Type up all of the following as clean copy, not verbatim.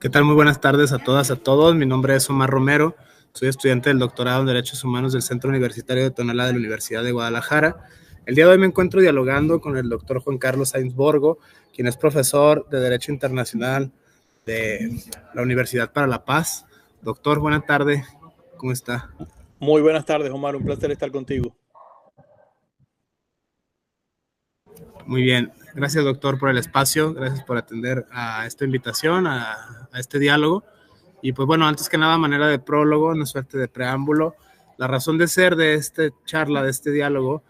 ¿Qué tal? Muy buenas tardes a todas, a todos. Mi nombre es Omar Romero. Soy estudiante del doctorado en Derechos Humanos del Centro Universitario de Tonalá de la Universidad de Guadalajara. El día de hoy me encuentro dialogando con el doctor Juan Carlos Sainz Borgo, quien es profesor de Derecho Internacional de la Universidad para la Paz. Doctor, buena tarde. ¿Cómo está? Muy buenas tardes, Omar. Un placer estar contigo. Muy bien. Gracias, doctor, por el espacio. Gracias por atender a esta invitación, a este diálogo. Y pues bueno, antes que nada, manera de prólogo, una suerte de preámbulo. La razón de ser de esta charla, de este diálogo,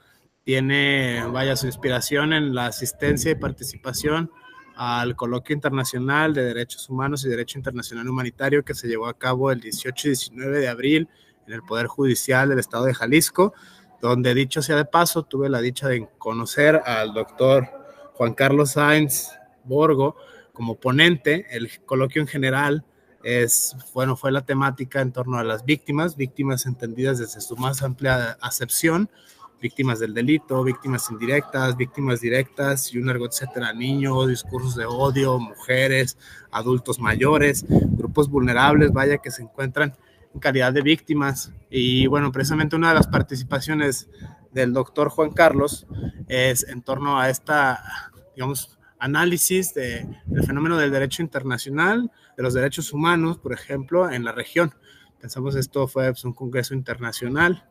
tiene, vaya, su inspiración en la asistencia y participación al Coloquio Internacional de Derechos Humanos y Derecho Internacional Humanitario que se llevó a cabo el 18 y 19 de abril en el Poder Judicial del Estado de Jalisco, donde, dicho sea de paso, tuve la dicha de conocer al doctor Juan Carlos Sainz Borgo como ponente. El coloquio en general fue la temática en torno a las víctimas entendidas desde su más amplia acepción, víctimas del delito, víctimas indirectas, víctimas directas y un largo etcétera, niños, discursos de odio, mujeres, adultos mayores, grupos vulnerables, vaya, que se encuentran en calidad de víctimas. Y bueno, precisamente una de las participaciones del doctor Juan Carlos es en torno a esta, digamos, análisis del fenómeno del derecho internacional, de los derechos humanos, por ejemplo, en la región. Pensamos esto fue un congreso internacional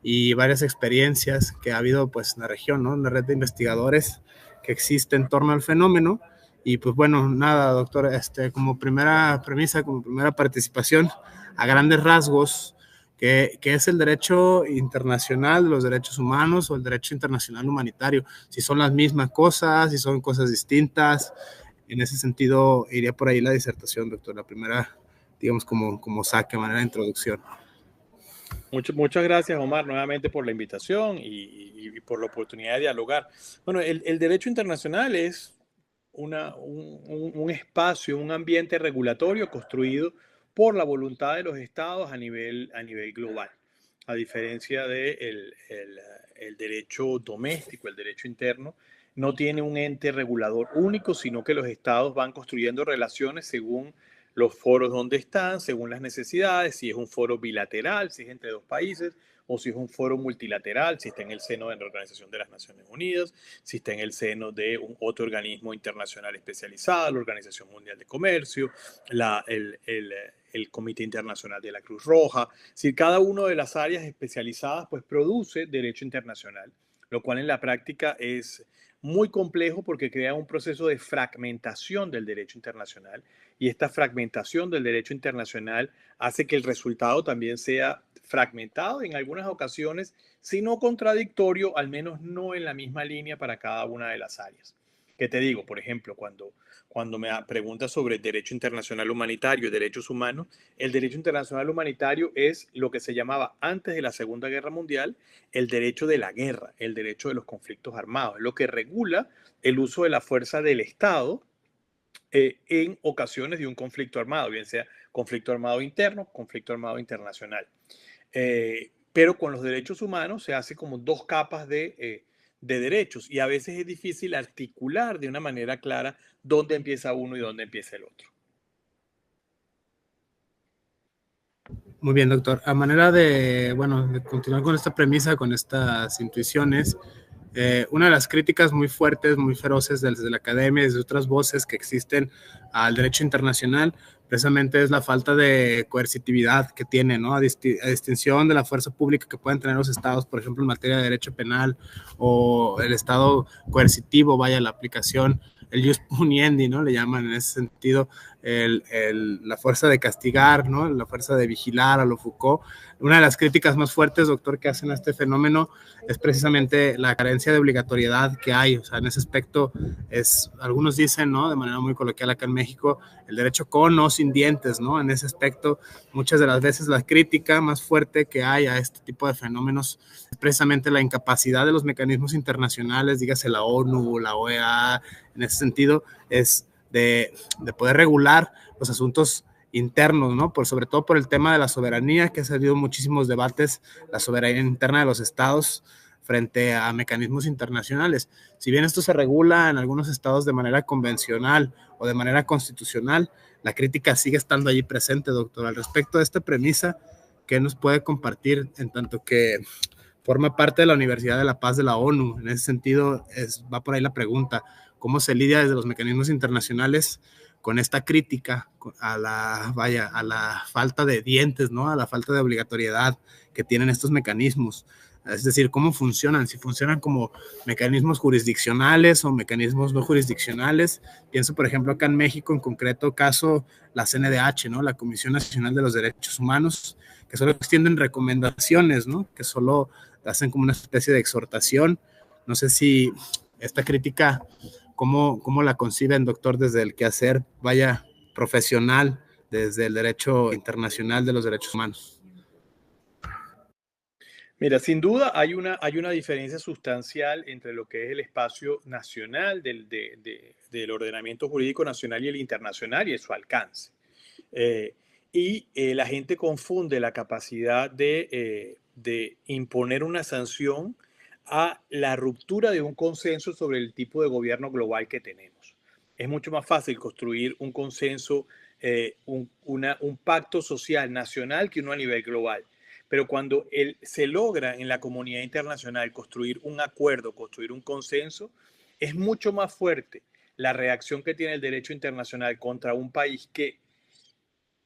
y varias experiencias que ha habido pues en la región, ¿no? Una red de investigadores que existe en torno al fenómeno. Y pues bueno, nada, doctor, como primera premisa, como primera participación, a grandes rasgos, ¿qué es el derecho internacional, los derechos humanos o el derecho internacional humanitario? Si son las mismas cosas, si son cosas distintas. En ese sentido, iría por ahí la disertación, doctor, la primera, digamos, como saque, manera de introducción. Muchas gracias, Omar, nuevamente por la invitación y por la oportunidad de dialogar. Bueno, el derecho internacional es un espacio, un ambiente regulatorio construido por la voluntad de los estados a nivel global, a diferencia del el derecho doméstico, el derecho interno. No tiene un ente regulador único, sino que los estados van construyendo relaciones según los foros donde están, según las necesidades, si es un foro bilateral, si es entre dos países, o si es un foro multilateral, si está en el seno de la Organización de las Naciones Unidas, si está en el seno de otro organismo internacional especializado, la Organización Mundial de Comercio, el Comité Internacional de la Cruz Roja. Si cada una de las áreas especializadas pues produce derecho internacional, lo cual en la práctica es muy complejo porque crea un proceso de fragmentación del derecho internacional, y esta fragmentación del derecho internacional hace que el resultado también sea fragmentado en algunas ocasiones, si no contradictorio, al menos no en la misma línea para cada una de las áreas. ¿Qué te digo? Por ejemplo, cuando me preguntas sobre derecho internacional humanitario y derechos humanos, el derecho internacional humanitario es lo que se llamaba antes de la Segunda Guerra Mundial el derecho de la guerra, el derecho de los conflictos armados, lo que regula el uso de la fuerza del Estado en ocasiones de un conflicto armado, bien sea conflicto armado interno, conflicto armado internacional. Pero con los derechos humanos se hace como dos capas de derechos, y a veces es difícil articular de una manera clara dónde empieza uno y dónde empieza el otro. Muy bien, doctor. A manera de, bueno, de continuar con esta premisa, con estas intuiciones, una de las críticas muy fuertes, muy feroces desde la academia y desde otras voces que existen al derecho internacional, precisamente es la falta de coercitividad que tiene, ¿no? A distinción de la fuerza pública que pueden tener los estados, por ejemplo, en materia de derecho penal, o el estado coercitivo, vaya, la aplicación, el jus puniendi, ¿no? Le llaman en ese sentido, la fuerza de castigar, ¿no? La fuerza de vigilar a lo Foucault. Una de las críticas más fuertes, doctor, que hacen a este fenómeno es precisamente la carencia de obligatoriedad que hay. O sea, en ese aspecto algunos dicen, ¿no? De manera muy coloquial acá en México, el derecho con o sin dientes, ¿no? En ese aspecto, muchas de las veces la crítica más fuerte que hay a este tipo de fenómenos es precisamente la incapacidad de los mecanismos internacionales, dígase la ONU, la OEA, en ese sentido, es de poder regular los asuntos internos, ¿no? Sobre todo por el tema de la soberanía, que ha salido muchísimos debates, la soberanía interna de los estados, frente a mecanismos internacionales. Si bien esto se regula en algunos estados de manera convencional o de manera constitucional, la crítica sigue estando allí presente, doctor. Al respecto de esta premisa, ¿qué nos puede compartir en tanto que forma parte de la Universidad de la Paz de la ONU? En ese sentido, va por ahí la pregunta, ¿cómo se lidia desde los mecanismos internacionales con esta crítica a la falta de dientes, ¿no? A la falta de obligatoriedad que tienen estos mecanismos? Es decir, ¿cómo funcionan? Si funcionan como mecanismos jurisdiccionales o mecanismos no jurisdiccionales. Pienso, por ejemplo, acá en México, en concreto caso, la CNDH, ¿no? La Comisión Nacional de los Derechos Humanos, que solo extienden recomendaciones, ¿no? Que solo hacen como una especie de exhortación. No sé si esta crítica, ¿cómo la conciben, doctor, desde el quehacer, profesional, desde el derecho internacional de los derechos humanos? Mira, sin duda hay una diferencia sustancial entre lo que es el espacio nacional del ordenamiento jurídico nacional y el internacional y su alcance. La gente confunde la capacidad de imponer una sanción a la ruptura de un consenso sobre el tipo de gobierno global que tenemos. Es mucho más fácil construir un consenso, un pacto social nacional que uno a nivel global. Pero cuando se logra en la comunidad internacional construir un acuerdo, construir un consenso, es mucho más fuerte la reacción que tiene el derecho internacional contra un país que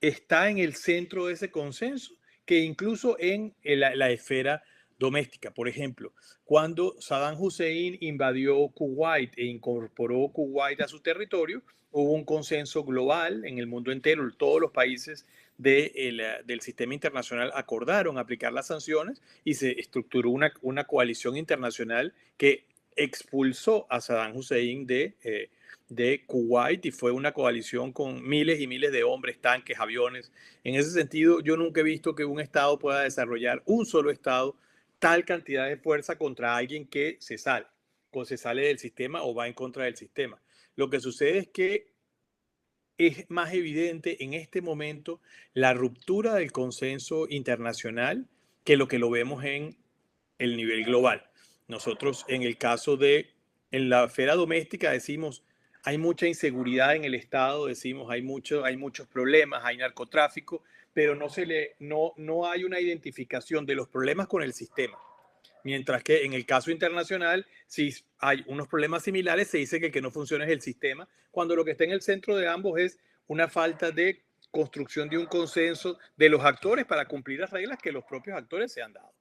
está en el centro de ese consenso que incluso en la esfera doméstica. Por ejemplo, cuando Saddam Hussein invadió Kuwait e incorporó Kuwait a su territorio, hubo un consenso global en el mundo entero. Todos los países del sistema internacional acordaron aplicar las sanciones y se estructuró una coalición internacional que expulsó a Saddam Hussein de Kuwait y fue una coalición con miles y miles de hombres, tanques, aviones. En ese sentido, yo nunca he visto que un Estado pueda desarrollar, un solo Estado, tal cantidad de fuerza contra alguien que se sale del sistema o va en contra del sistema. Lo que sucede es que es más evidente en este momento la ruptura del consenso internacional que lo vemos en el nivel global. Nosotros en el caso en la esfera doméstica decimos, hay mucha inseguridad en el Estado, decimos, hay muchos problemas, hay narcotráfico, pero no hay una identificación de los problemas con el sistema. Mientras que en el caso internacional, si hay unos problemas similares, se dice que el que no funciona es el sistema, cuando lo que está en el centro de ambos es una falta de construcción de un consenso de los actores para cumplir las reglas que los propios actores se han dado.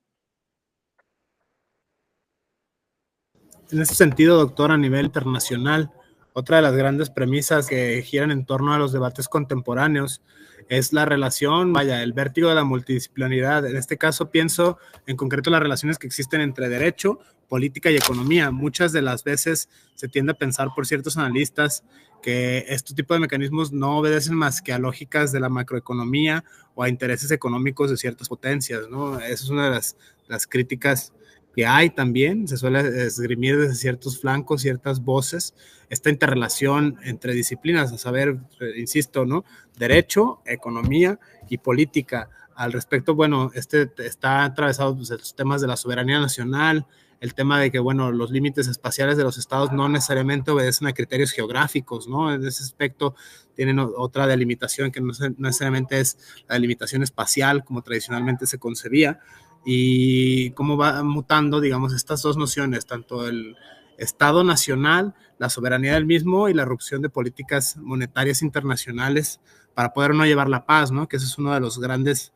En ese sentido, doctor, a nivel internacional, otra de las grandes premisas que giran en torno a los debates contemporáneos es la relación, el vértigo de la multidisciplinaridad. En este caso pienso en concreto las relaciones que existen entre derecho, política y economía. Muchas de las veces se tiende a pensar por ciertos analistas que este tipo de mecanismos no obedecen más que a lógicas de la macroeconomía o a intereses económicos de ciertas potencias, ¿no? Esa es una de las críticas que hay también, se suele esgrimir desde ciertos flancos, ciertas voces, esta interrelación entre disciplinas, a saber, insisto, ¿no? Derecho, economía y política. Al respecto, bueno, está atravesado pues, los temas de la soberanía nacional, el tema de que, bueno, los límites espaciales de los estados no necesariamente obedecen a criterios geográficos, ¿no? En ese aspecto tienen otra delimitación que no necesariamente es la delimitación espacial como tradicionalmente se concebía, y cómo va mutando, digamos, estas dos nociones, tanto el Estado nacional, la soberanía del mismo y la erupción de políticas monetarias internacionales para poder no llevar la paz, ¿no? Que ese es uno de los grandes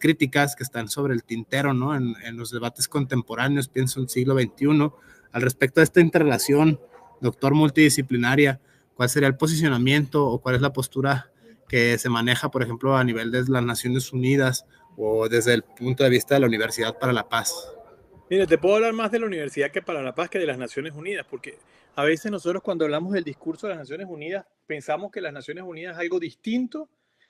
críticas que están sobre el tintero, ¿no? En los debates contemporáneos, pienso en el siglo XXI, al respecto de esta interrelación, doctor, multidisciplinaria, ¿cuál sería el posicionamiento o cuál es la postura que se maneja, por ejemplo, a nivel de las Naciones Unidas o desde el punto de vista de la Universidad para la Paz? Mira, te puedo hablar más de la Universidad que para la Paz que de las Naciones Unidas, porque a veces nosotros cuando hablamos del discurso de las Naciones Unidas pensamos que las Naciones Unidas es algo distinto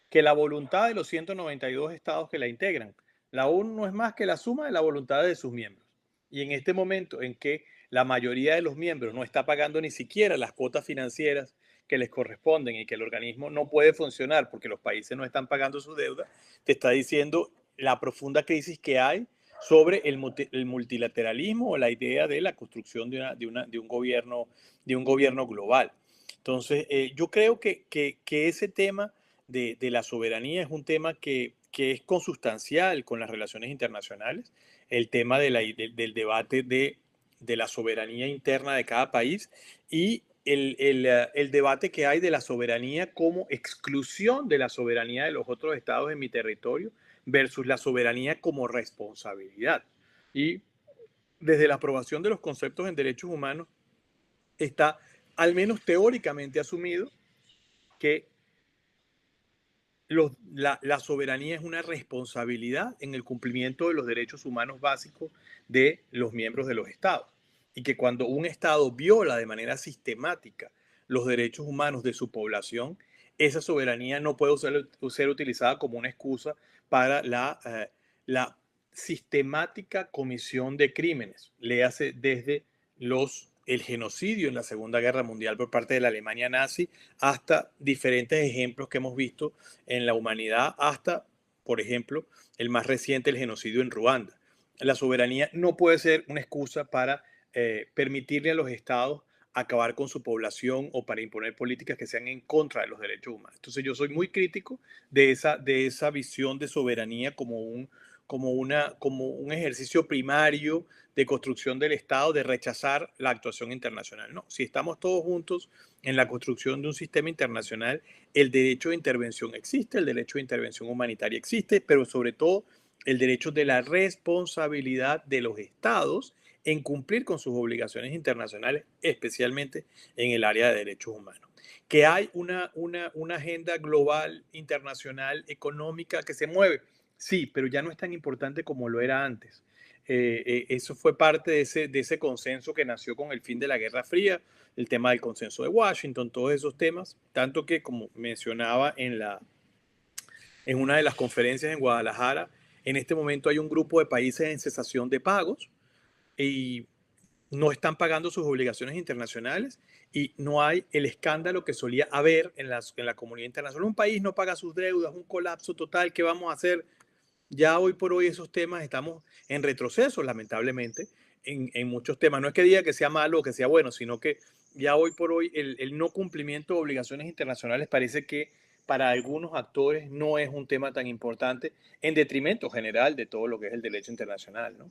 que la voluntad de los 192 estados que la integran. La ONU no es más que la suma de la voluntad de sus miembros. Y en este momento en que la mayoría de los miembros no está pagando ni siquiera las cuotas financieras que les corresponden y que el organismo no puede funcionar porque los países no están pagando su deuda, te está diciendo la profunda crisis que hay sobre el multilateralismo o la idea de la construcción de un gobierno global. Entonces, yo creo que ese tema de la soberanía es un tema que es consustancial con las relaciones internacionales, el tema del debate de la soberanía interna de cada país y el debate que hay de la soberanía como exclusión de la soberanía de los otros estados en mi territorio versus la soberanía como responsabilidad. Y desde la aprobación de los conceptos en derechos humanos está, al menos teóricamente, asumido que la soberanía es una responsabilidad en el cumplimiento de los derechos humanos básicos de los miembros de los estados. Y que cuando un estado viola de manera sistemática los derechos humanos de su población, esa soberanía no puede ser utilizada como una excusa para la sistemática comisión de crímenes. Léase desde el genocidio en la Segunda Guerra Mundial por parte de la Alemania nazi hasta diferentes ejemplos que hemos visto en la humanidad, hasta, por ejemplo, el más reciente, el genocidio en Ruanda. La soberanía no puede ser una excusa para permitirle a los estados acabar con su población o para imponer políticas que sean en contra de los derechos humanos. Entonces yo soy muy crítico de esa visión de soberanía como un ejercicio primario de construcción del Estado, de rechazar la actuación internacional. No, si estamos todos juntos en la construcción de un sistema internacional, el derecho de intervención existe, el derecho de intervención humanitaria existe, pero sobre todo el derecho de la responsabilidad de los estados en cumplir con sus obligaciones internacionales, especialmente en el área de derechos humanos. Que hay una agenda global, internacional, económica que se mueve, sí, pero ya no es tan importante como lo era antes. Eso fue parte de ese consenso que nació con el fin de la Guerra Fría, el tema del consenso de Washington, todos esos temas, tanto que, como mencionaba en una de las conferencias en Guadalajara, en este momento hay un grupo de países en cesación de pagos y no están pagando sus obligaciones internacionales y no hay el escándalo que solía haber en la comunidad internacional. Un país no paga sus deudas, un colapso total, ¿qué vamos a hacer? Ya hoy por hoy esos temas estamos en retroceso, lamentablemente, en muchos temas. No es que diga que sea malo o que sea bueno, sino que ya hoy por hoy el no cumplimiento de obligaciones internacionales parece que para algunos actores no es un tema tan importante en detrimento general de todo lo que es el derecho internacional, ¿no?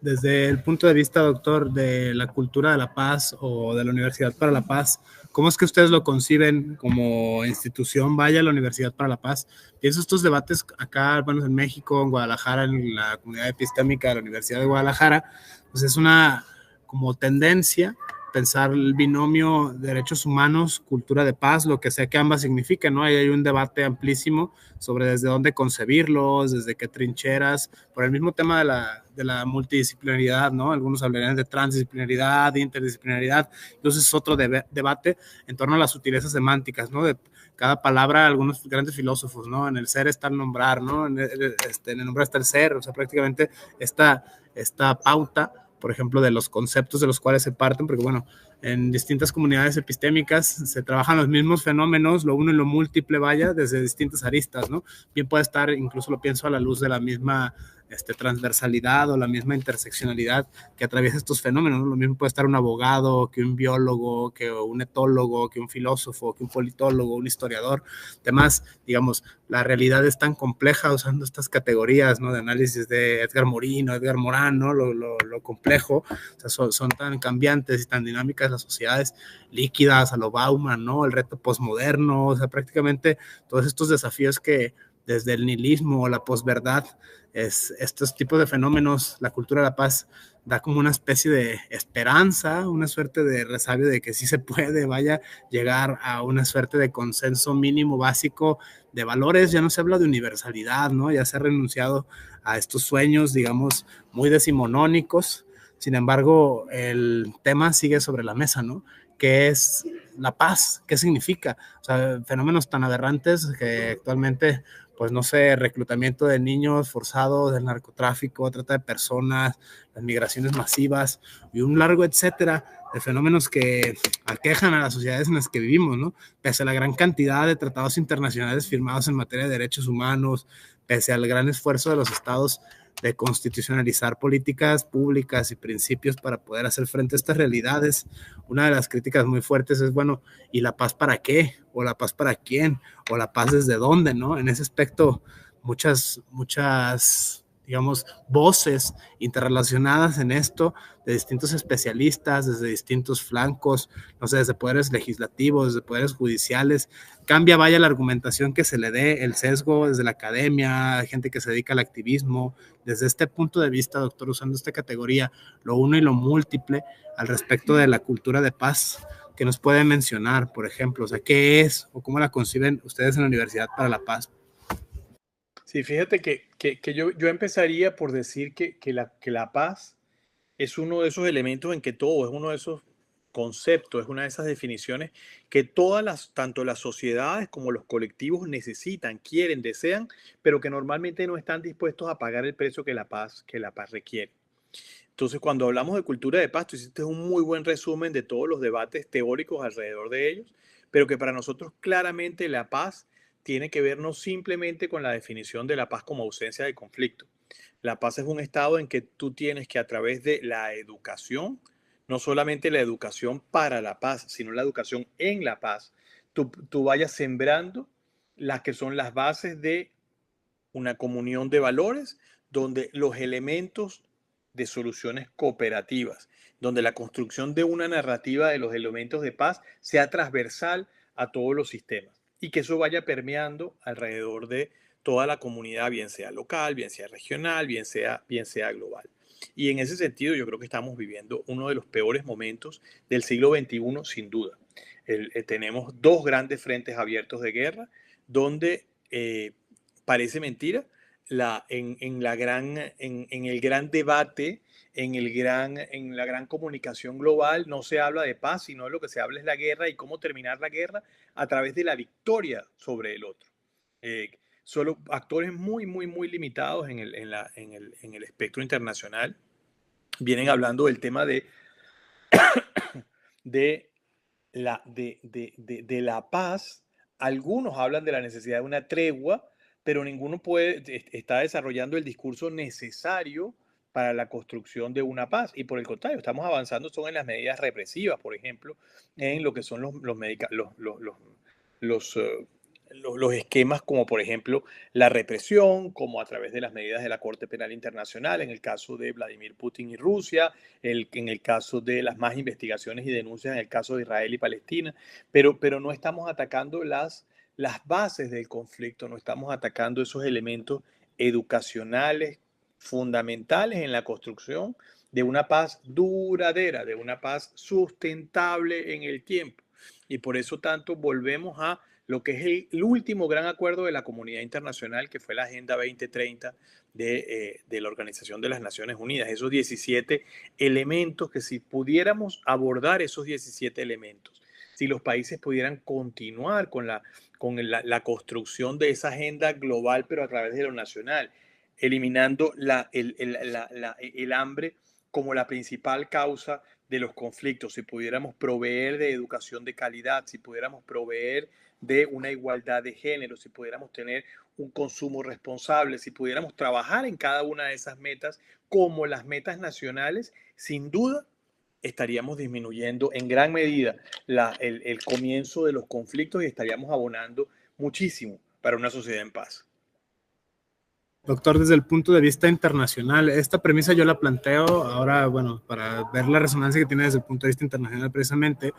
Desde el punto de vista, doctor, de la cultura de la paz o de la Universidad para la Paz, ¿cómo es que ustedes lo conciben como institución? Vaya, la Universidad para la Paz. Pienso estos debates acá, bueno, en México, en Guadalajara, en la comunidad epistémica de la Universidad de Guadalajara, pues es una como tendencia pensar el binomio derechos humanos, cultura de paz, lo que sea que ambas signifiquen, ¿no? Ahí hay un debate amplísimo sobre desde dónde concebirlos, desde qué trincheras, por el mismo tema de la multidisciplinaridad, ¿no? Algunos hablarían de transdisciplinaridad, de interdisciplinaridad, entonces es otro debate en torno a las sutilezas semánticas, ¿no? De cada palabra, algunos grandes filósofos, ¿no? En el ser está el nombrar, ¿no? En el nombrar está el ser, o sea, prácticamente esta pauta, por ejemplo, de los conceptos de los cuales se parten, porque bueno, en distintas comunidades epistémicas se trabajan los mismos fenómenos, lo uno y lo múltiple, vaya, desde distintas aristas, ¿no? Bien puede estar, incluso lo pienso a la luz de la misma transversalidad o la misma interseccionalidad que atraviesa estos fenómenos, ¿no? Lo mismo puede estar un abogado, que un biólogo, que un etólogo, que un filósofo, que un politólogo, un historiador. Además, digamos, la realidad es tan compleja usando estas categorías, ¿no? De análisis de Edgar Morin o Edgar Morán, ¿no? Lo complejo, o sea, son tan cambiantes y tan dinámicas las sociedades líquidas a lo Bauman, ¿no? El reto posmoderno, o sea, prácticamente todos estos desafíos que desde el nihilismo o la posverdad, estos tipos de fenómenos, la cultura de la paz da como una especie de esperanza, una suerte de resabio de que sí se puede, vaya, llegar a una suerte de consenso mínimo básico de valores. Ya no se habla de universalidad, ¿no? Ya se ha renunciado a estos sueños, digamos, muy decimonónicos. Sin embargo, el tema sigue sobre la mesa, ¿no? ¿Qué es la paz? ¿Qué significa? O sea, fenómenos tan aberrantes que actualmente, pues no sé, reclutamiento de niños forzados, del narcotráfico, trata de personas, las migraciones masivas y un largo etcétera de fenómenos que aquejan a las sociedades en las que vivimos, ¿no? Pese a la gran cantidad de tratados internacionales firmados en materia de derechos humanos, pese al gran esfuerzo de los estados de constitucionalizar políticas públicas y principios para poder hacer frente a estas realidades. Una de las críticas muy fuertes es, bueno, ¿y la paz para qué? ¿O la paz para quién? ¿O la paz desde dónde? ¿No? En ese aspecto, muchas, digamos, voces interrelacionadas en esto, de distintos especialistas, desde distintos flancos, no sé, desde poderes legislativos, desde poderes judiciales. Cambia, vaya, la argumentación que se le dé, el sesgo desde la academia, gente que se dedica al activismo. Desde este punto de vista, doctor, usando esta categoría, lo uno y lo múltiple, al respecto de la cultura de paz, que nos puede mencionar, por ejemplo, o sea, ¿qué es o cómo la conciben ustedes en la Universidad para la Paz? Sí, fíjate que yo empezaría por decir que la paz es uno de esos elementos en que todo, es uno de esos conceptos, es una de esas definiciones que tanto las sociedades como los colectivos necesitan, quieren, desean, pero que normalmente no están dispuestos a pagar el precio que la paz requiere. Entonces, cuando hablamos de cultura de paz, tú hiciste un muy buen resumen de todos los debates teóricos alrededor de ellos, pero que para nosotros claramente la paz tiene que ver no simplemente con la definición de la paz como ausencia de conflicto. La paz es un estado en que tú tienes que a través de la educación, no solamente la educación para la paz, sino la educación en la paz, tú vayas sembrando las que son las bases de una comunión de valores donde los elementos de soluciones cooperativas, donde la construcción de una narrativa de los elementos de paz sea transversal a todos los sistemas y que eso vaya permeando alrededor de toda la comunidad, bien sea local, bien sea regional, bien sea global. Y en ese sentido yo creo que estamos viviendo uno de los peores momentos del siglo XXI, sin duda. Tenemos dos grandes frentes abiertos de guerra donde parece mentira, en el gran debate, en la gran comunicación global, no se habla de paz, sino de lo que se habla es la guerra y cómo terminar la guerra a través de la victoria sobre el otro. Solo actores muy limitados en el espectro internacional vienen hablando del tema de de la paz. Algunos hablan de la necesidad de una tregua, pero ninguno está desarrollando el discurso necesario para la construcción de una paz. Y por el contrario, estamos avanzando son en las medidas represivas, por ejemplo, en lo que son los, eh, los esquemas como por ejemplo la represión, como a través de las medidas de la Corte Penal Internacional, en el caso de Vladimir Putin y Rusia, en el caso de las más investigaciones y denuncias en el caso de Israel y Palestina, pero no estamos atacando las bases del conflicto, no estamos atacando esos elementos educacionales fundamentales en la construcción de una paz duradera, de una paz sustentable en el tiempo. Y por eso tanto volvemos a lo que es el último gran acuerdo de la comunidad internacional, que fue la Agenda 2030 de la Organización de las Naciones Unidas. Esos 17 elementos que si pudiéramos abordar esos 17 elementos, si los países pudieran continuar con la construcción de esa agenda global, pero a través de lo nacional, eliminando el hambre como la principal causa de los conflictos, si pudiéramos proveer de educación de calidad, si pudiéramos proveer de una igualdad de género, si pudiéramos tener un consumo responsable, si pudiéramos trabajar en cada una de esas metas como las metas nacionales, sin duda estaríamos disminuyendo en gran medida el comienzo de los conflictos y estaríamos abonando muchísimo para una sociedad en paz. Doctor, desde el punto de vista internacional, esta premisa yo la planteo ahora, bueno, para ver la resonancia que tiene desde el punto de vista internacional precisamente.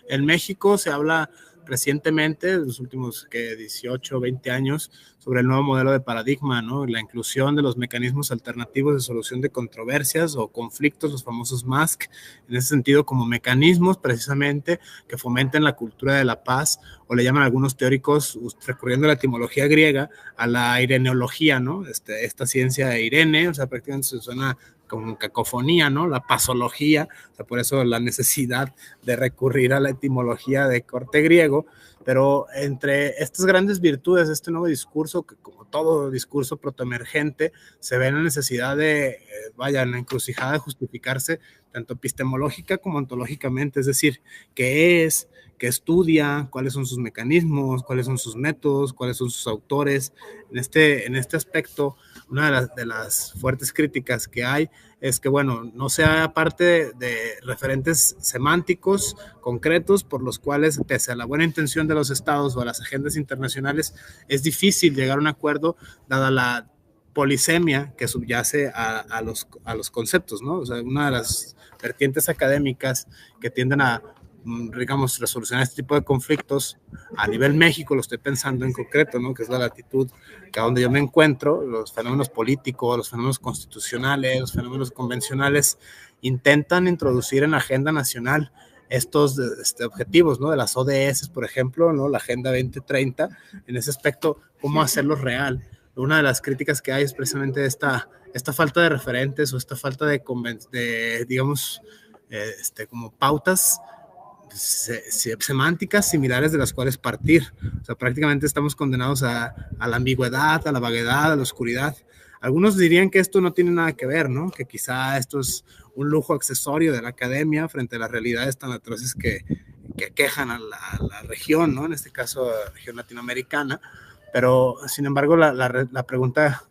En México se habla recientemente, en los últimos 18 o 20 años, sobre el nuevo modelo de paradigma, ¿no? La inclusión de los mecanismos alternativos de solución de controversias o conflictos, los famosos MASC, en ese sentido como mecanismos precisamente que fomenten la cultura de la paz, o le llaman algunos teóricos, recurriendo a la etimología griega, a la ireneología, ¿no? Esta ciencia de Irene, o sea, prácticamente se suena como cacofonía, ¿no? La pasología, o sea, por eso la necesidad de recurrir a la etimología de corte griego, pero entre estas grandes virtudes de este nuevo discurso, que como todo discurso protoemergente, se ve la necesidad de, vaya, en la encrucijada de justificarse tanto epistemológica como ontológicamente, es decir, qué es, qué estudia, cuáles son sus mecanismos, cuáles son sus métodos, cuáles son sus autores. En este aspecto, una de las fuertes críticas que hay es que, bueno, no sea parte de referentes semánticos concretos por los cuales, pese a la buena intención de los estados o a las agendas internacionales, es difícil llegar a un acuerdo dada la polisemia que subyace a los conceptos, ¿no? O sea, una de las vertientes académicas que tienden a, digamos, resolucionar este tipo de conflictos a nivel México, lo estoy pensando en concreto, ¿no? Que es la latitud que a donde yo me encuentro, los fenómenos políticos, los fenómenos constitucionales, los fenómenos convencionales, intentan introducir en la agenda nacional estos objetivos, ¿no? De las ODS, por ejemplo, ¿no? La Agenda 2030, en ese aspecto, cómo hacerlo real. Una de las críticas que hay es precisamente esta falta de referentes o esta falta de digamos, como pautas semánticas similares de las cuales partir. O sea, prácticamente estamos condenados a la ambigüedad, a la vaguedad, a la oscuridad. Algunos dirían que esto no tiene nada que ver, ¿no? Que quizá esto es un lujo accesorio de la academia frente a las realidades tan atroces que quejan a la región, ¿no? En este caso, a la región latinoamericana. Pero, sin embargo, la pregunta,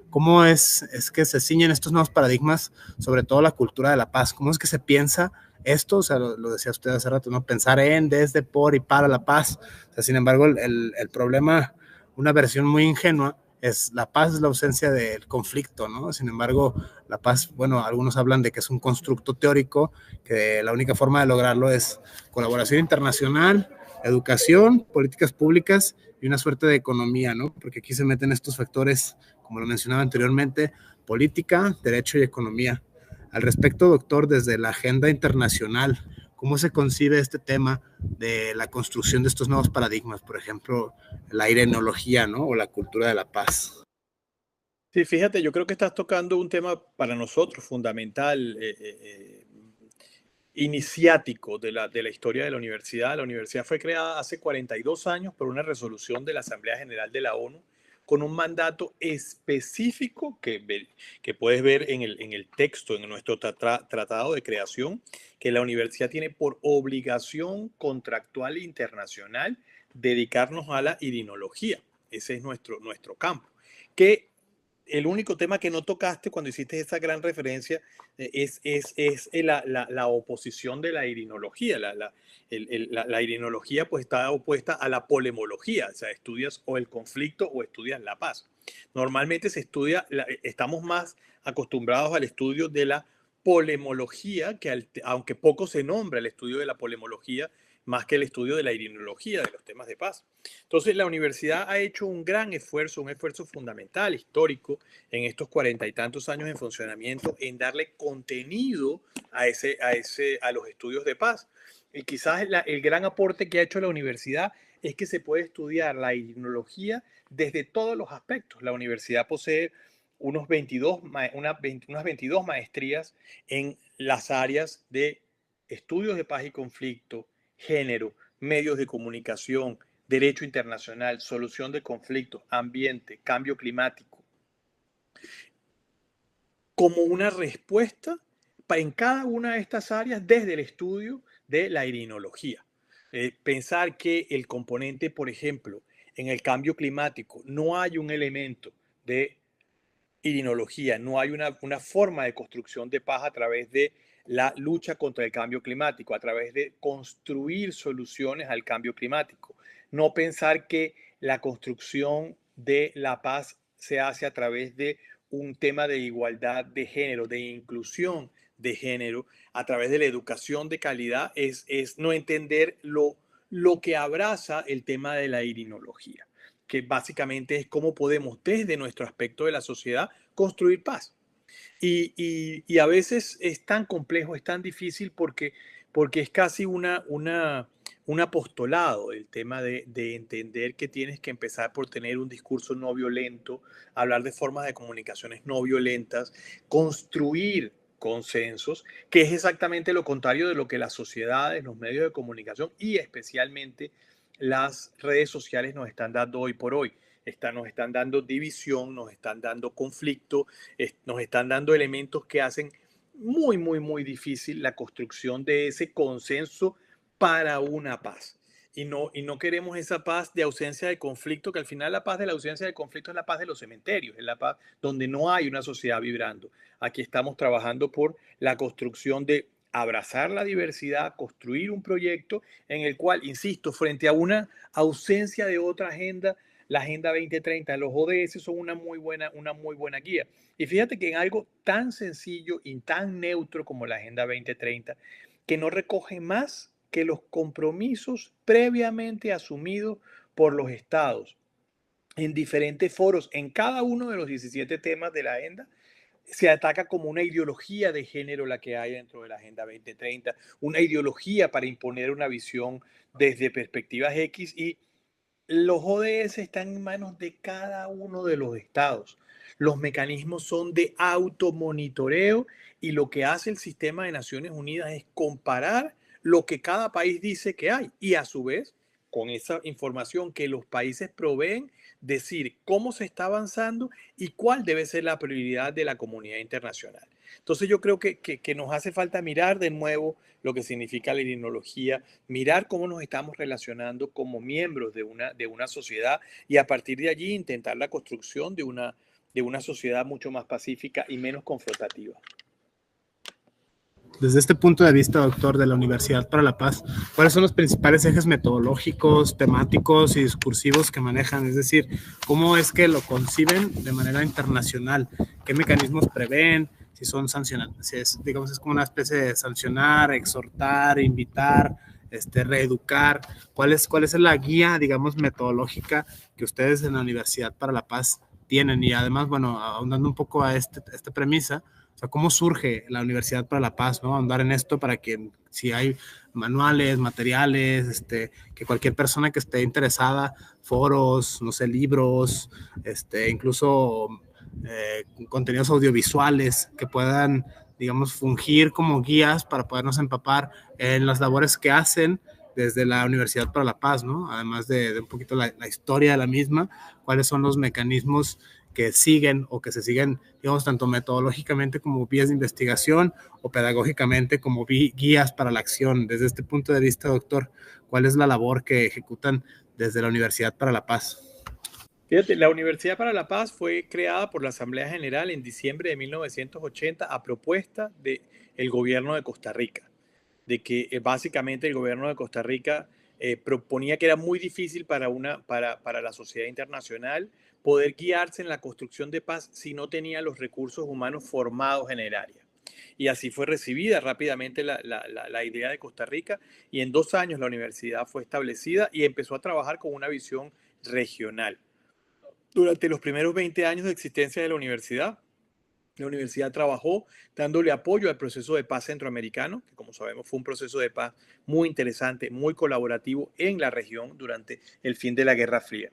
¿cómo es que se ciñen estos nuevos paradigmas, sobre todo la cultura de la paz? ¿Cómo es que se piensa esto? O sea, lo decía usted hace rato, ¿no? Pensar en, desde, por y para la paz. O sea, sin embargo, el problema, una versión muy ingenua, es la paz es la ausencia del conflicto, ¿no? Sin embargo, la paz, bueno, algunos hablan de que es un constructo teórico, que la única forma de lograrlo es colaboración internacional, educación, políticas públicas y una suerte de economía, ¿no? Porque aquí se meten estos factores, como lo mencionaba anteriormente, política, derecho y economía. Al respecto, doctor, desde la agenda internacional, ¿cómo se concibe este tema de la construcción de estos nuevos paradigmas? Por ejemplo, la irenología, ¿no? O la cultura de la paz. Sí, fíjate, yo creo que estás tocando un tema para nosotros fundamental, iniciático de la historia de la universidad. La universidad fue creada hace 42 años por una resolución de la Asamblea General de la ONU con un mandato específico que puedes ver en el texto, en nuestro tratado de creación, que la universidad tiene por obligación contractual e internacional dedicarnos a la irinología. Ese es nuestro campo. Que el único tema que no tocaste cuando hiciste esa gran referencia es la oposición de la irinología. La irinología pues está opuesta a la polemología, o sea, estudias o el conflicto o estudias la paz. Normalmente se estudia, estamos más acostumbrados al estudio de la polemología, que aunque poco se nombra el estudio de la polemología, más que el estudio de la irinología, de los temas de paz. Entonces, la universidad ha hecho un gran esfuerzo, un esfuerzo fundamental, histórico, en estos 40 y tantos años en funcionamiento, en darle contenido a los estudios de paz. Y quizás el gran aporte que ha hecho la universidad es que se puede estudiar la irinología desde todos los aspectos. La universidad posee unas 22 maestrías en las áreas de estudios de paz y conflicto, género, medios de comunicación, derecho internacional, solución de conflictos, ambiente, cambio climático, como una respuesta en cada una de estas áreas desde el estudio de la irinología. Pensar que el componente, por ejemplo, en el cambio climático no hay un elemento de irinología, no hay una forma de construcción de paz a través de la lucha contra el cambio climático, a través de construir soluciones al cambio climático. No pensar que la construcción de la paz se hace a través de un tema de igualdad de género, de inclusión de género, a través de la educación de calidad, es no entender lo que abraza el tema de la irinología, que básicamente es cómo podemos desde nuestro aspecto de la sociedad construir paz. Y a veces es tan complejo, es tan difícil porque es casi un un apostolado, el tema de entender que tienes que empezar por tener un discurso no violento, hablar de formas de comunicaciones no violentas, construir consensos, que es exactamente lo contrario de lo que las sociedades, los medios de comunicación y especialmente las redes sociales nos están dando hoy por hoy. Nos están dando división, nos están dando conflicto, nos están dando elementos que hacen muy, muy, muy difícil la construcción de ese consenso para una paz. Y no queremos esa paz de ausencia de conflicto, que al final la paz de la ausencia de conflicto es la paz de los cementerios, es la paz donde no hay una sociedad vibrando. Aquí estamos trabajando por la construcción de abrazar la diversidad, construir un proyecto en el cual, insisto, frente a una ausencia de otra agenda, la Agenda 2030, los ODS son una muy buena guía. Y fíjate que en algo tan sencillo y tan neutro como la Agenda 2030, que no recoge más que los compromisos previamente asumidos por los estados en diferentes foros, en cada uno de los 17 temas de la agenda, se ataca como una ideología de género la que hay dentro de la Agenda 2030, una ideología para imponer una visión desde perspectivas X, y los ODS están en manos de cada uno de los estados. Los mecanismos son de automonitoreo y lo que hace el sistema de Naciones Unidas es comparar lo que cada país dice que hay y a su vez, con esa información que los países proveen, decir cómo se está avanzando y cuál debe ser la prioridad de la comunidad internacional. Entonces yo creo que nos hace falta mirar de nuevo lo que significa la limnología, mirar cómo nos estamos relacionando como miembros de una sociedad y a partir de allí intentar la construcción de una sociedad mucho más pacífica y menos confrontativa. Desde este punto de vista, doctor, de la Universidad para la Paz, ¿cuáles son los principales ejes metodológicos, temáticos y discursivos que manejan? Es decir, ¿cómo es que lo conciben de manera internacional? ¿Qué mecanismos prevén? Si son sancionantes, si es, digamos, es como una especie de sancionar, exhortar, invitar, reeducar. ¿Cuál es la guía, digamos, metodológica que ustedes en la Universidad para la Paz tienen? Y además, bueno, ahondando un poco a esta premisa, o sea, ¿cómo surge la Universidad para la Paz? ¿No? Andar en esto para que si hay manuales, materiales, que cualquier persona que esté interesada, foros, no sé, libros, incluso contenidos audiovisuales que puedan, digamos, fungir como guías para podernos empapar en las labores que hacen desde la Universidad para la Paz, ¿no? Además de un poquito la historia de la misma, cuáles son los mecanismos que siguen o que se siguen, digamos, tanto metodológicamente como vías de investigación o pedagógicamente como guías para la acción. Desde este punto de vista, doctor, ¿cuál es la labor que ejecutan desde la Universidad para la Paz? Fíjate, la Universidad para la Paz fue creada por la Asamblea General en diciembre de 1980 a propuesta del gobierno de Costa Rica, de que básicamente el gobierno de Costa Rica proponía que era muy difícil para la sociedad internacional poder guiarse en la construcción de paz si no tenía los recursos humanos formados en el área. Y así fue recibida rápidamente la idea de Costa Rica y en 2 años la universidad fue establecida y empezó a trabajar con una visión regional. Durante los primeros 20 años de existencia de la universidad trabajó dándole apoyo al proceso de paz centroamericano, que como sabemos fue un proceso de paz muy interesante, muy colaborativo en la región durante el fin de la Guerra Fría.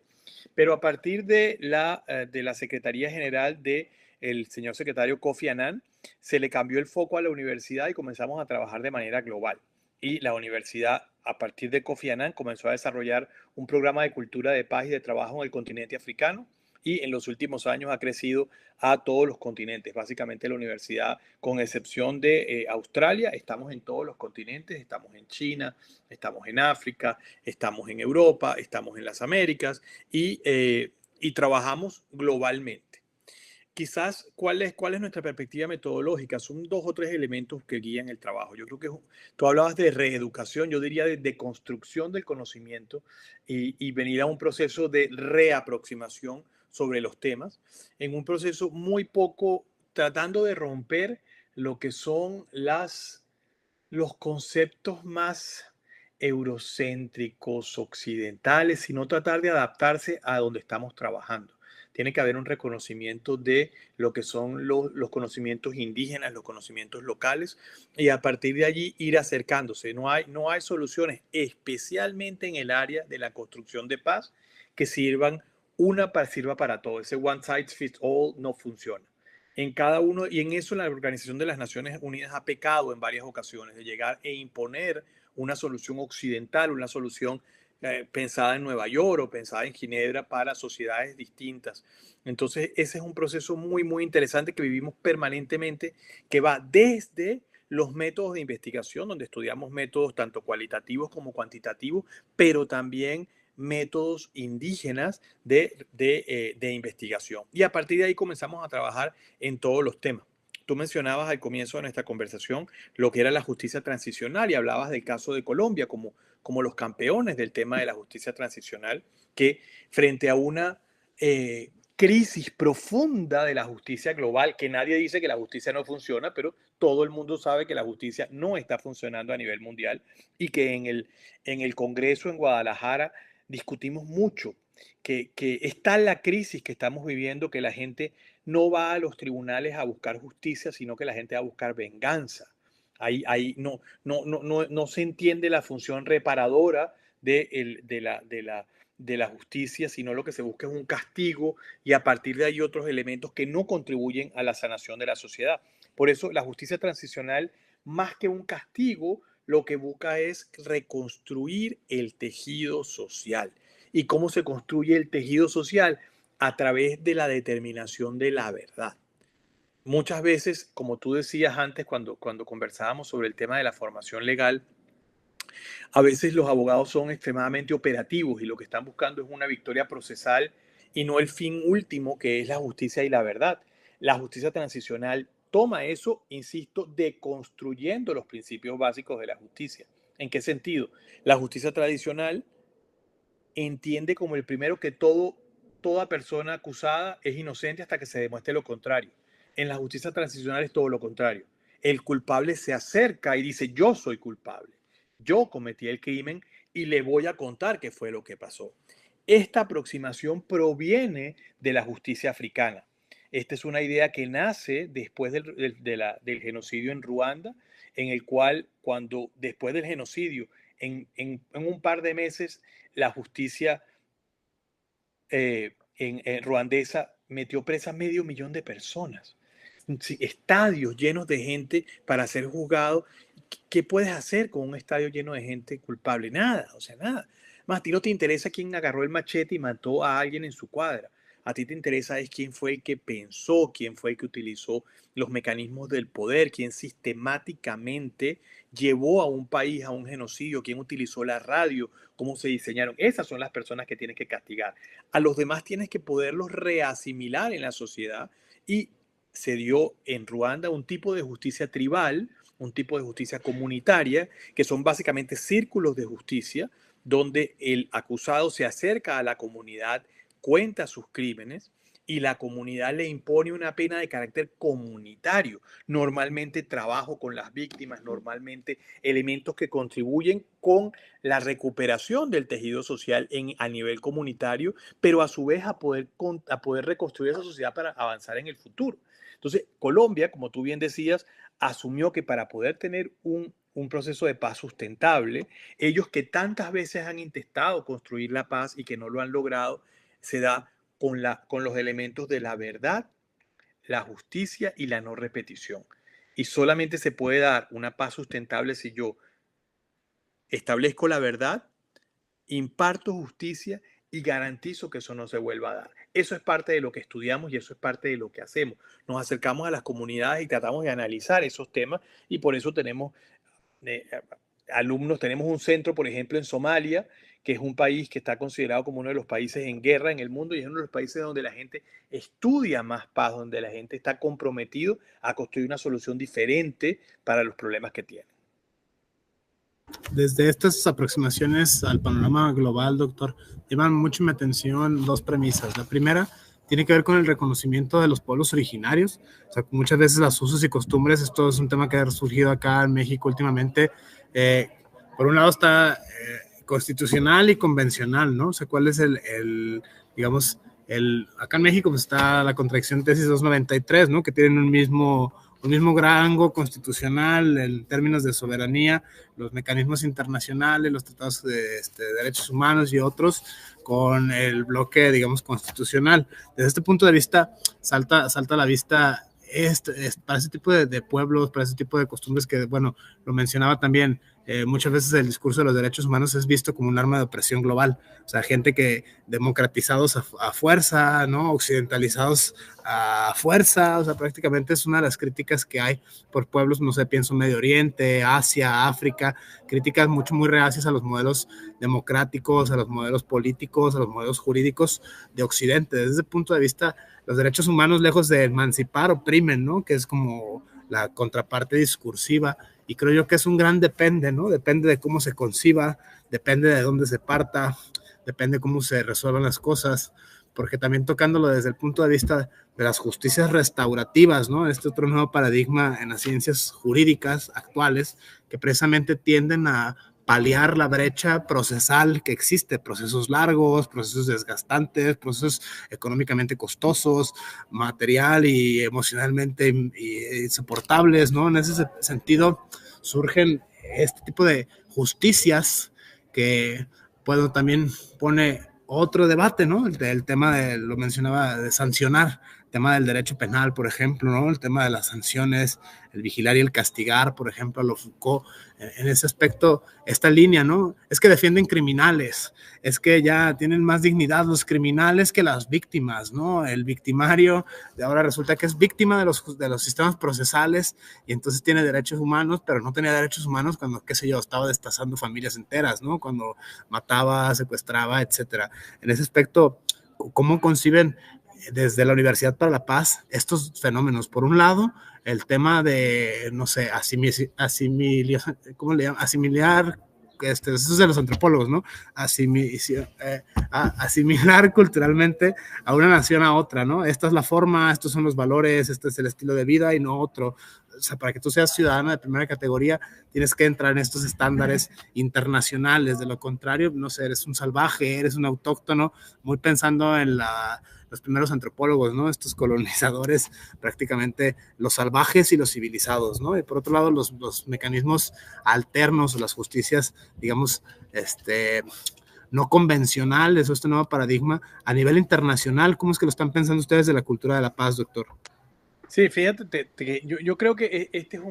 Pero a partir de la Secretaría General del señor secretario Kofi Annan, se le cambió el foco a la universidad y comenzamos a trabajar de manera global. Y la universidad, a partir de Kofi Annan, comenzó a desarrollar un programa de cultura de paz y de trabajo en el continente africano y en los últimos años ha crecido a todos los continentes. Básicamente la universidad, con excepción de Australia, estamos en todos los continentes, estamos en China, estamos en África, estamos en Europa, estamos en las Américas y trabajamos globalmente. Quizás, ¿cuál es nuestra perspectiva metodológica? Son 2 o 3 elementos que guían el trabajo. Yo creo que tú hablabas de reeducación, yo diría de construcción del conocimiento y venir a un proceso de reaproximación sobre los temas, en un proceso muy poco tratando de romper lo que son los conceptos más eurocéntricos, occidentales, sino tratar de adaptarse a donde estamos trabajando. tiene que haber un reconocimiento de lo que son los conocimientos indígenas, los conocimientos locales, y a partir de allí ir acercándose. No hay soluciones, especialmente en el área de la construcción de paz, que sirva para todo. Ese one size fits all no funciona. En cada uno, y en eso la Organización de las Naciones Unidas ha pecado en varias ocasiones, de llegar e imponer una solución occidental, una solución pensada en Nueva York o pensada en Ginebra para sociedades distintas. Entonces, ese es un proceso muy, muy interesante que vivimos permanentemente, que va desde los métodos de investigación, donde estudiamos métodos tanto cualitativos como cuantitativos, pero también métodos indígenas de investigación. Y a partir de ahí comenzamos a trabajar en todos los temas. Tú mencionabas al comienzo de nuestra conversación lo que era la justicia transicional y hablabas del caso de Colombia como los campeones del tema de la justicia transicional, que frente a una crisis profunda de la justicia global, que nadie dice que la justicia no funciona, pero todo el mundo sabe que la justicia no está funcionando a nivel mundial y que en el Congreso en Guadalajara discutimos mucho que está la crisis que estamos viviendo, que la gente no va a los tribunales a buscar justicia, sino que la gente va a buscar venganza. Ahí no se entiende la función reparadora de la justicia, sino lo que se busca es un castigo y a partir de ahí otros elementos que no contribuyen a la sanación de la sociedad. Por eso la justicia transicional, más que un castigo, lo que busca es reconstruir el tejido social. ¿Y cómo se construye el tejido social? A través de la determinación de la verdad. Muchas veces, como tú decías antes cuando conversábamos sobre el tema de la formación legal, a veces los abogados son extremadamente operativos y lo que están buscando es una victoria procesal y no el fin último, que es la justicia y la verdad. La justicia transicional toma eso, insisto, deconstruyendo los principios básicos de la justicia. ¿En qué sentido? La justicia tradicional entiende como el primero que toda persona acusada es inocente hasta que se demuestre lo contrario. En la justicia transicional es todo lo contrario. El culpable se acerca y dice, yo soy culpable, yo cometí el crimen y le voy a contar qué fue lo que pasó. Esta aproximación proviene de la justicia africana. Esta es una idea que nace después del genocidio en Ruanda, en el cual después del genocidio, en un par de meses, la justicia ruandesa metió presa 500.000 de personas. Sí, estadios llenos de gente para ser juzgado. ¿Qué puedes hacer con un estadio lleno de gente culpable? Nada, o sea, nada. Más, a ti no te interesa quién agarró el machete y mató a alguien en su cuadra. A ti te interesa es quién fue el que pensó, quién fue el que utilizó los mecanismos del poder, quién sistemáticamente llevó a un país a un genocidio, quién utilizó la radio, cómo se diseñaron. Esas son las personas que tienes que castigar. A los demás tienes que poderlos reasimilar en la sociedad y se dio en Ruanda un tipo de justicia tribal, un tipo de justicia comunitaria, que son básicamente círculos de justicia, donde el acusado se acerca a la comunidad, cuenta sus crímenes y la comunidad le impone una pena de carácter comunitario. Normalmente trabajo con las víctimas, normalmente elementos que contribuyen con la recuperación del tejido social a nivel comunitario, pero a su vez a poder reconstruir esa sociedad para avanzar en el futuro. Entonces, Colombia, como tú bien decías, asumió que para poder tener un proceso de paz sustentable, ellos que tantas veces han intentado construir la paz y que no lo han logrado, se da con los elementos de la verdad, la justicia y la no repetición. Y solamente se puede dar una paz sustentable si yo establezco la verdad, imparto justicia y garantizo que eso no se vuelva a dar. Eso es parte de lo que estudiamos y eso es parte de lo que hacemos. Nos acercamos a las comunidades y tratamos de analizar esos temas y por eso tenemos alumnos, tenemos un centro, por ejemplo, en Somalia, que es un país que está considerado como uno de los países en guerra en el mundo y es uno de los países donde la gente estudia más paz, donde la gente está comprometido a construir una solución diferente para los problemas que tiene. Desde estas aproximaciones al panorama global, doctor, llaman mucho mi atención dos premisas. La primera tiene que ver con el reconocimiento de los pueblos originarios. O sea, muchas veces los usos y costumbres, esto es un tema que ha surgido acá en México últimamente. Por un lado está constitucional y convencional, ¿no? O sea, ¿cuál es digamos, acá en México pues, está la contradicción tesis 293, ¿no? Que tienen un mismo rango constitucional en términos de soberanía, los mecanismos internacionales, los tratados de derechos humanos y otros, con el bloque, digamos, constitucional. Desde este punto de vista, salta a la vista para ese tipo de pueblos, para ese tipo de costumbres que, bueno, lo mencionaba también, muchas veces el discurso de los derechos humanos es visto como un arma de opresión global. O sea, gente que democratizados a fuerza, ¿no? Occidentalizados a fuerza, o sea, prácticamente es una de las críticas que hay por pueblos, no sé, pienso Medio Oriente, Asia, África, críticas muy reacias a los modelos democráticos, a los modelos políticos, a los modelos jurídicos de Occidente. Desde ese punto de vista, los derechos humanos, lejos de emancipar, oprimen, ¿no? Que es como la contraparte discursiva, y creo yo que es un gran depende, ¿no? Depende de cómo se conciba, depende de dónde se parta, depende de cómo se resuelvan las cosas, porque también tocándolo desde el punto de vista de las justicias restaurativas, ¿no? Este otro nuevo paradigma en las ciencias jurídicas actuales, que precisamente tienden a paliar la brecha procesal que existe, procesos largos, procesos desgastantes, procesos económicamente costosos, material y emocionalmente insoportables, ¿no? En ese sentido surgen este tipo de justicias que, bueno, también pone otro debate, ¿no? El tema lo mencionaba, de sancionar, el tema del derecho penal, por ejemplo, ¿no? El tema de las sanciones, el vigilar y el castigar, por ejemplo, a lo Foucault, en ese aspecto, esta línea, ¿no? Es que defienden criminales, es que ya tienen más dignidad los criminales que las víctimas, ¿no? El victimario de ahora resulta que es víctima de los sistemas procesales y entonces tiene derechos humanos, pero no tenía derechos humanos cuando, qué sé yo, estaba destazando familias enteras, ¿no? Cuando mataba, secuestraba, etcétera. En ese aspecto, ¿cómo conciben desde la Universidad para la Paz estos fenómenos? Por un lado, el tema de, no sé, ¿cómo le llaman? Asimilar, eso es de los antropólogos, ¿no? Asimilar culturalmente a una nación a otra, ¿no? Esta es la forma, estos son los valores, este es el estilo de vida y no otro. O sea, para que tú seas ciudadano de primera categoría, tienes que entrar en estos estándares internacionales. De lo contrario, no sé, eres un salvaje, eres un autóctono, muy pensando en los primeros antropólogos, ¿no? Estos colonizadores, prácticamente los salvajes y los civilizados, ¿no? Y por otro lado, los mecanismos alternos o las justicias, digamos, no convencionales o este nuevo paradigma a nivel internacional. ¿Cómo es que lo están pensando ustedes de la cultura de la paz, doctor? Sí, fíjate, yo creo que este es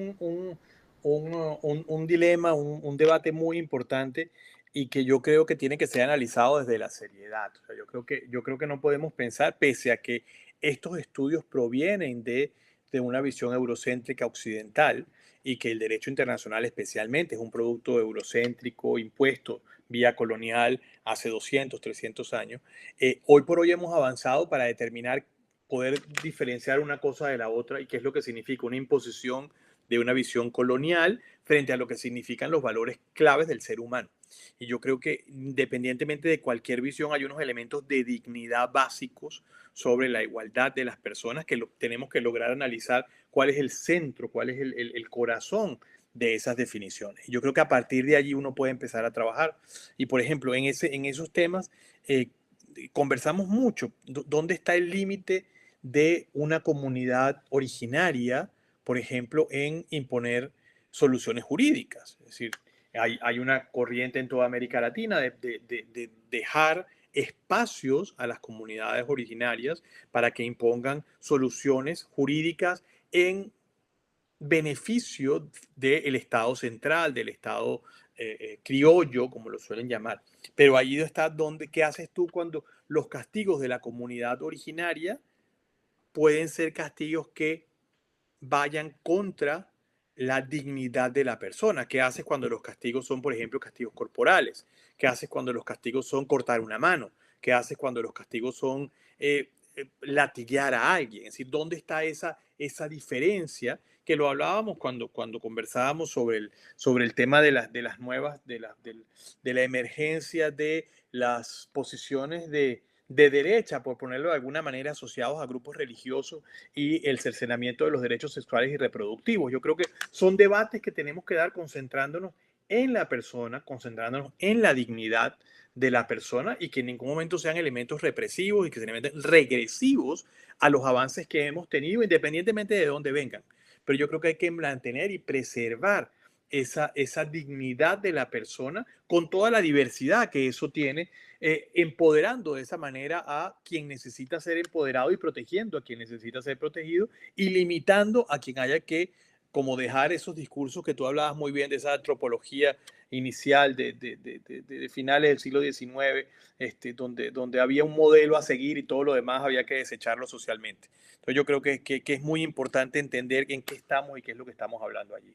un dilema, debate muy importante y que yo creo que tiene que ser analizado desde la seriedad. O sea, yo creo que no podemos pensar, pese a que estos estudios provienen de una visión eurocéntrica occidental y que el derecho internacional especialmente es un producto eurocéntrico impuesto vía colonial hace 200, 300 años. Hoy por hoy hemos avanzado para determinar poder diferenciar una cosa de la otra y qué es lo que significa una imposición de una visión colonial frente a lo que significan los valores claves del ser humano. Y yo creo que independientemente de cualquier visión hay unos elementos de dignidad básicos sobre la igualdad de las personas que tenemos que lograr analizar cuál es el centro, cuál es el corazón de esas definiciones. Y yo creo que a partir de allí uno puede empezar a trabajar. Y por ejemplo, en esos temas conversamos mucho. ¿Dónde está el límite de una comunidad originaria, por ejemplo, en imponer soluciones jurídicas? Es decir, hay una corriente en toda América Latina de dejar espacios a las comunidades originarias para que impongan soluciones jurídicas en beneficio del Estado central, del Estado criollo, como lo suelen llamar. Pero ahí está donde, ¿qué haces tú cuando los castigos de la comunidad originaria pueden ser castigos que vayan contra la dignidad de la persona? ¿Qué haces cuando los castigos son, por ejemplo, castigos corporales? ¿Qué haces cuando los castigos son cortar una mano? ¿Qué haces cuando los castigos son latiguear a alguien? Es decir, ¿dónde está esa diferencia? Que lo hablábamos cuando conversábamos sobre el tema de las nuevas, de la emergencia de las posiciones de derecha, por ponerlo de alguna manera, asociados a grupos religiosos y el cercenamiento de los derechos sexuales y reproductivos. Yo creo que son debates que tenemos que dar concentrándonos en la persona, concentrándonos en la dignidad de la persona y que en ningún momento sean elementos represivos y que sean elementos regresivos a los avances que hemos tenido, independientemente de dónde vengan. Pero yo creo que hay que mantener y preservar esa dignidad de la persona con toda la diversidad que eso tiene, empoderando de esa manera a quien necesita ser empoderado y protegiendo a quien necesita ser protegido y limitando a quien haya que como dejar esos discursos que tú hablabas muy bien de esa antropología inicial de finales del siglo XIX, donde había un modelo a seguir y todo lo demás había que desecharlo socialmente. Entonces yo creo que es muy importante entender en qué estamos y qué es lo que estamos hablando allí.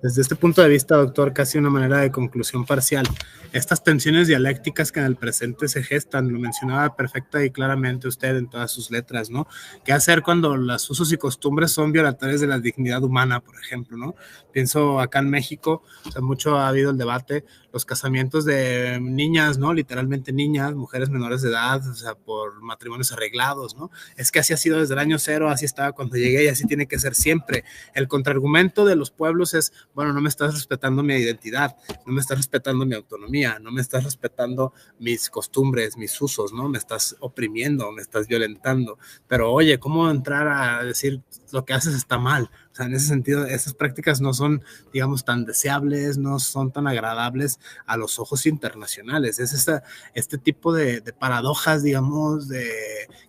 Desde este punto de vista, doctor, casi una manera de conclusión parcial. Estas tensiones dialécticas que en el presente se gestan, lo mencionaba perfecta y claramente usted en todas sus letras, ¿no? ¿Qué hacer cuando los usos y costumbres son violadores de la dignidad humana, por ejemplo, ¿no? Pienso acá en México, o sea, mucho ha habido el debate, los casamientos de niñas, ¿no? Literalmente niñas, mujeres menores de edad, o sea, por matrimonios arreglados, ¿no? Es que así ha sido desde el año cero, así estaba cuando llegué y así tiene que ser siempre. El contraargumento de los pueblos es, bueno, no me estás respetando mi identidad, no me estás respetando mi autonomía, no me estás respetando mis costumbres, mis usos, ¿no? Me estás oprimiendo, me estás violentando. Pero oye, ¿cómo entrar a decir lo que haces está mal? O sea, en ese sentido, esas prácticas no son, digamos, tan deseables, no son tan agradables a los ojos internacionales. Es este tipo de paradojas, digamos, de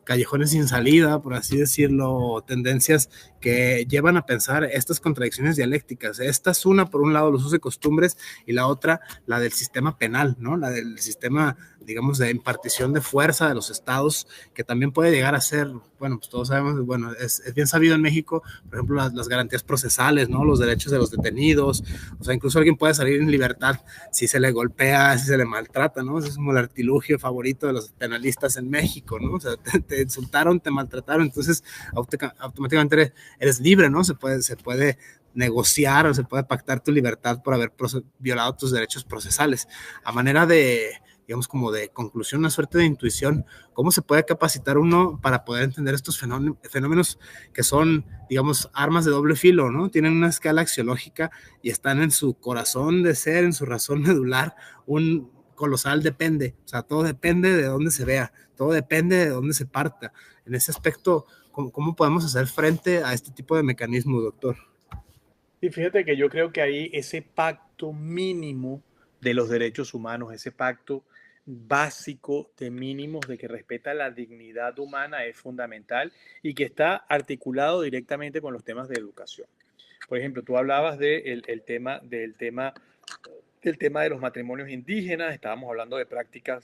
callejones sin salida, por así decirlo, tendencias que llevan a pensar estas contradicciones dialécticas. Esta es una, por un lado, los usos y costumbres, y la otra, la del sistema penal, ¿no? La del sistema, digamos, de impartición de fuerza de los estados, que también puede llegar a ser, bueno, pues todos sabemos, bueno, es bien sabido en México, por ejemplo, las garantías procesales, ¿no? Los derechos de los detenidos, o sea, incluso alguien puede salir en libertad si se le golpea, si se le maltrata, ¿no? Ese es como el artilugio favorito de los penalistas en México, ¿no? O sea, te insultaron, te maltrataron, entonces automáticamente eres libre, ¿no? Se puede negociar o se puede pactar tu libertad por haber violado tus derechos procesales. A manera de, digamos, como de conclusión, una suerte de intuición, ¿cómo se puede capacitar uno para poder entender estos fenómenos que son, digamos, armas de doble filo, ¿no? Tienen una escala axiológica y están en su corazón de ser, en su razón medular, un colosal depende, o sea, todo depende de dónde se vea, todo depende de dónde se parta. En ese aspecto, ¿cómo podemos hacer frente a este tipo de mecanismos, doctor? Y fíjate que yo creo que ahí ese pacto mínimo de los derechos humanos, ese pacto básico de mínimos de que respeta la dignidad humana es fundamental y que está articulado directamente con los temas de educación. Por ejemplo, tú hablabas del tema de los matrimonios indígenas, estábamos hablando de prácticas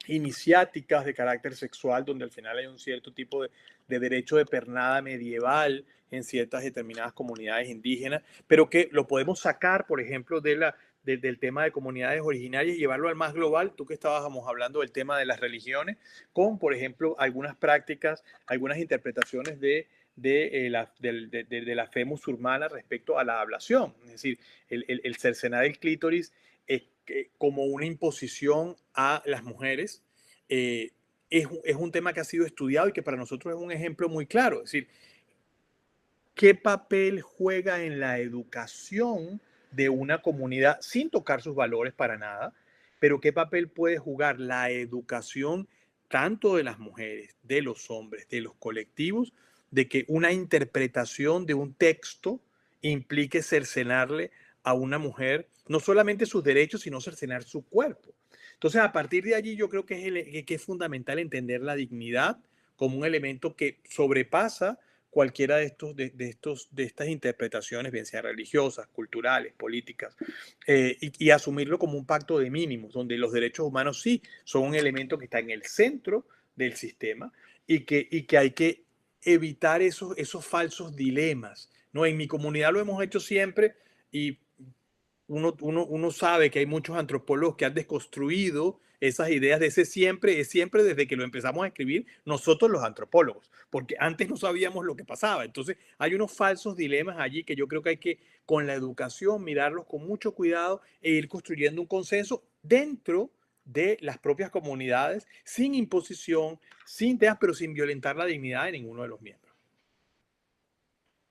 iniciáticas de carácter sexual, donde al final hay un cierto tipo de derecho de pernada medieval en ciertas determinadas comunidades indígenas, pero que lo podemos sacar, por ejemplo, del tema de comunidades originarias y llevarlo al más global. Tú que estábamos hablando del tema de las religiones, con, por ejemplo, algunas prácticas, algunas interpretaciones de la fe musulmana respecto a la ablación, es decir, el cercenar el clítoris como una imposición a las mujeres, es un tema que ha sido estudiado y que para nosotros es un ejemplo muy claro. Es decir, ¿qué papel juega en la educación de una comunidad sin tocar sus valores para nada? Pero ¿qué papel puede jugar la educación tanto de las mujeres, de los hombres, de los colectivos, de que una interpretación de un texto implique cercenarle a una mujer no solamente sus derechos, sino cercenar su cuerpo? Entonces, a partir de allí, yo creo que es fundamental entender la dignidad como un elemento que sobrepasa cualquiera de estas interpretaciones, bien sean religiosas, culturales, políticas, y asumirlo como un pacto de mínimos, donde los derechos humanos sí son un elemento que está en el centro del sistema y que hay que evitar esos falsos dilemas. ¿No? En mi comunidad lo hemos hecho siempre y uno sabe que hay muchos antropólogos que han desconstruido esas ideas de ese siempre, es siempre desde que lo empezamos a escribir nosotros los antropólogos, porque antes no sabíamos lo que pasaba. Entonces hay unos falsos dilemas allí que yo creo que hay que con la educación mirarlos con mucho cuidado e ir construyendo un consenso dentro de las propias comunidades, sin imposición, sin temas, pero sin violentar la dignidad de ninguno de los miembros.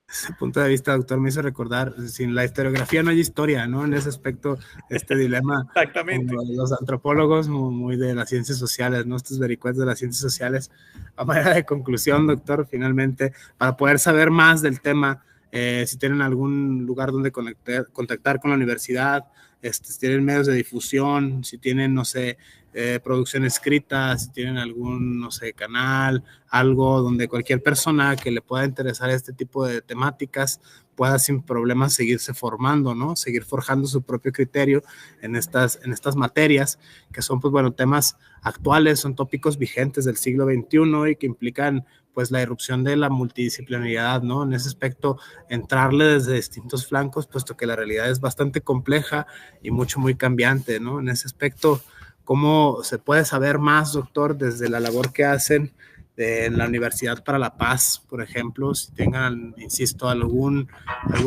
Ese punto de vista, doctor, me hizo recordar, sin la historiografía no hay historia, ¿no? En ese aspecto, este dilema, como Exactamente. los antropólogos muy de las ciencias sociales, ¿no? Estos vericuetos de las ciencias sociales. A manera de conclusión, doctor, finalmente, para poder saber más del tema, si tienen algún lugar donde contactar con la universidad, si tienen medios de difusión, si tienen, no sé, producción escrita, si tienen algún, no sé, canal, algo donde cualquier persona que le pueda interesar este tipo de temáticas pueda sin problemas seguirse formando, ¿no? Seguir forjando su propio criterio en estas materias, que son, pues bueno, temas actuales, son tópicos vigentes del siglo XXI y que implican, pues, la irrupción de la multidisciplinaridad, ¿no? En ese aspecto, entrarle desde distintos flancos, puesto que la realidad es bastante compleja y muy cambiante, ¿no? En ese aspecto, ¿cómo se puede saber más, doctor, desde la labor que hacen en la Universidad para la Paz, por ejemplo, si tengan, insisto, algún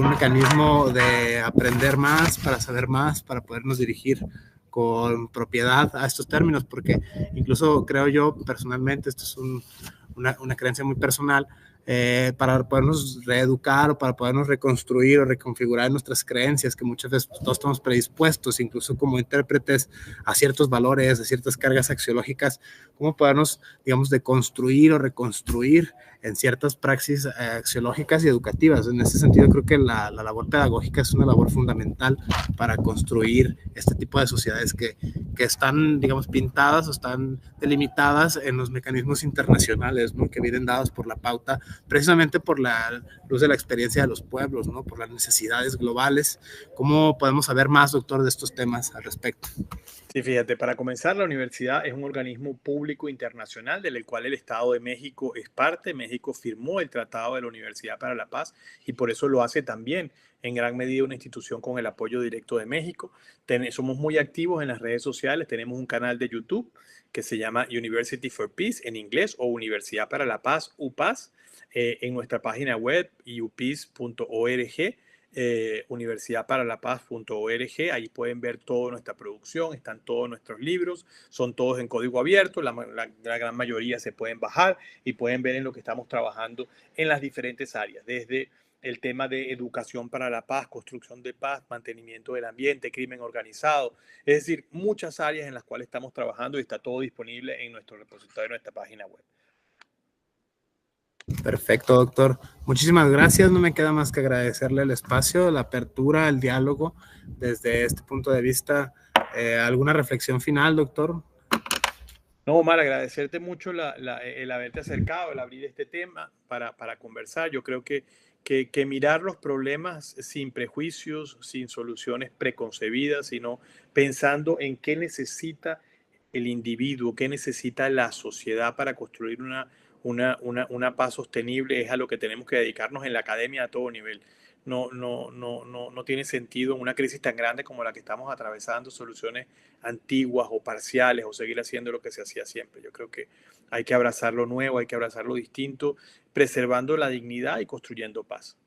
mecanismo de aprender más, para saber más, para podernos dirigir con propiedad a estos términos, porque incluso creo yo personalmente, esto es una creencia muy personal, para podernos reeducar o para podernos reconstruir o reconfigurar nuestras creencias, que muchas veces pues, todos estamos predispuestos, incluso como intérpretes, a ciertos valores, a ciertas cargas axiológicas, cómo podernos, digamos, deconstruir o reconstruir en ciertas praxis axiológicas y educativas. En ese sentido, creo que la labor pedagógica es una labor fundamental para construir este tipo de sociedades que están, digamos, pintadas o están delimitadas en los mecanismos internacionales, ¿no? Que vienen dados por la pauta, precisamente por la luz de la experiencia de los pueblos, ¿no? Por las necesidades globales. ¿Cómo podemos saber más, doctor, de estos temas al respecto? Sí, fíjate, para comenzar, la universidad es un organismo público internacional del cual el Estado de México es parte. México firmó el Tratado de la Universidad para la Paz y por eso lo hace también en gran medida una institución con el apoyo directo de México. Somos muy activos en las redes sociales, tenemos un canal de YouTube que se llama University for Peace en inglés o Universidad para la Paz, UPAS, en nuestra página web upis.org, universidadparalapaz.org. Ahí pueden ver toda nuestra producción, están todos nuestros libros, son todos en código abierto, la gran mayoría se pueden bajar y pueden ver en lo que estamos trabajando en las diferentes áreas, desde el tema de educación para la paz, construcción de paz, mantenimiento del ambiente, crimen organizado, es decir, muchas áreas en las cuales estamos trabajando y está todo disponible en nuestro repositorio, en nuestra página web. Perfecto, doctor. Muchísimas gracias. No me queda más que agradecerle el espacio, la apertura, el diálogo desde este punto de vista. ¿Alguna reflexión final, doctor? No, Omar, agradecerte mucho el haberte acercado, el abrir este tema para conversar. Yo creo que mirar los problemas sin prejuicios, sin soluciones preconcebidas, sino pensando en qué necesita el individuo, qué necesita la sociedad para construir una paz sostenible, es a lo que tenemos que dedicarnos en la academia a todo nivel. No tiene sentido en una crisis tan grande como la que estamos atravesando soluciones antiguas o parciales o seguir haciendo lo que se hacía siempre. Yo creo que hay que abrazar lo nuevo, hay que abrazar lo distinto, preservando la dignidad y construyendo paz.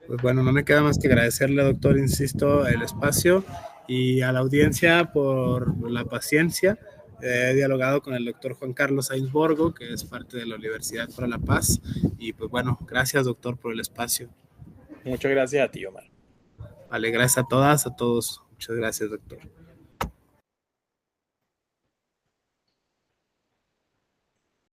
Pues bueno, no me queda más que agradecerle, doctor, insisto, el espacio y a la audiencia por la paciencia. He dialogado con el doctor Juan Carlos Sainz Borgo, que es parte de la Universidad para la Paz. Y pues bueno, gracias, doctor, por el espacio. Muchas gracias a ti, Omar. Vale, gracias a todas, a todos. Muchas gracias, doctor.